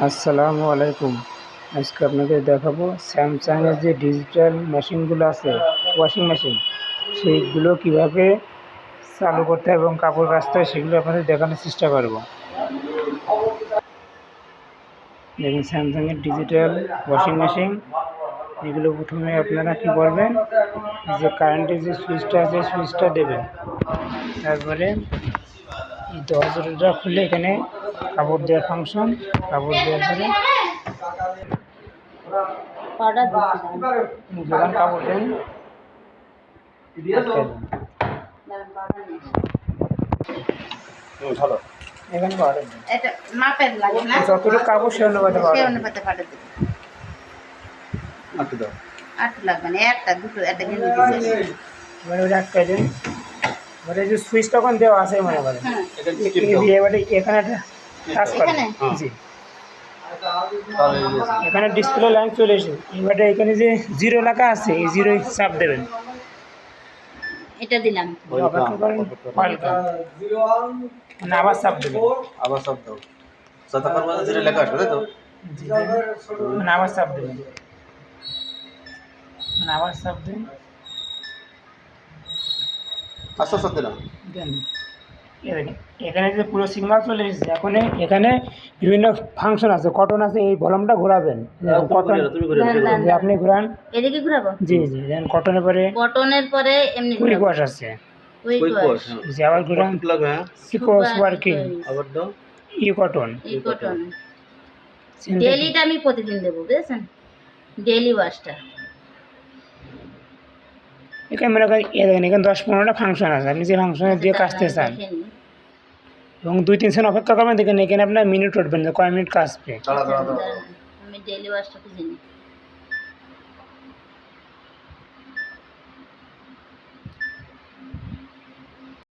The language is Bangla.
আসসালামু আলাইকুম। আজকে আপনাদের দেখাবো স্যামসাংয়ের যে ডিজিটাল মেশিনগুলো আছে, ওয়াশিং মেশিন, সেইগুলো কিভাবে চালু করতে হয় এবং কাপড় কাচতে হয় সেগুলো আপনাদের দেখানোর চেষ্টা করব। দেখুন স্যামসাংয়ের ডিজিটাল ওয়াশিং মেশিন। এগুলো প্রথমে আপনারা কী করবেন, যে কারেন্টের যে সুইচটা আছে সুইচটা দেবেন। তারপরে এই দরজাটা খুলে এখানে কাপড় দেওয়ার ফাংশন, কাপড় দেওয়ার পরে যখন কাপড় দেন এখানে পাউডার দেন, এটা মাপের লাগে না, যতটুকু কাপড় সে অনুপাতে সে পাউডার অনুপাতে পাউডার দেবে। আটকে দাও। আটটা লাগবে না, একটা দুটো একটা গেঞ্জি দিতে। এবারে ওটা আটকাই দেন। এবারে যে সুইচ তখন দেওয়া আছে মনে করেন, হ্যাঁ, এবারে এখানে একটা টাচ করেন। এখানে? জি, তাহলে এই যে এখানে ডিসপ্লে লাইন চলে এসে এবারে এখানে যে জিরো লেখা আছে এই জিরো চাপ দেবেন। এটা দিলাম। ওই অপেক্ষা করেন, ওয়েলকাম, মানে আবার চাপ দেবেন। আবার সব দাও। যতক্ষণ পর্যন্ত জিরো লেখা আসবে, তাই তো? জি, মানে আবার চাপ দেবেন, মানে আবার চাপ দেন। আস্তে আস্তে দিলাম। দেন এই দেখেন এখানে যে পুরো সিগন্যাল চলে এসেছে। এখন এখানে বিভিন্ন ফাংশন আছে, কটন আছে, এই ভলিউমটা ঘোরাবেন। কটন তুমি ঘুরে যে আপনি ঘোরান। এদিকে ঘুরাবো। জি জি, দেন কটনের পরে কটনের পরে এমনি কুইক ঘুরাবো। ওয়াশ আছে, কুইক কুইক ওয়াশ, ওয়াশ। যে আবার ঘোরান লাগবে। হ্যাঁ, সিকোস ওয়ার্কিং, আবার দাও। ই কটন। এই কটন ডেইলিটা আমি প্রতিদিন দেবো, বুঝেছেন? ডেইলি ওয়াশটা। এখানে মনে করেন দেখেন এখানে 10-15টা ফাংশন আছে, আপনি যে ফাংশনে দিয়ে কাচতে চান। এবং 2-3 সেকেন্ড অপেক্ষা করবেন। দেখেন এখানে আপনার মিনিট উঠবেন যে কয় মিনিট কাচবে। দাঁড়া দাঁড়া দাঁড়া। আমি ডেইলি ওয়াশটা খুঁজে নিই।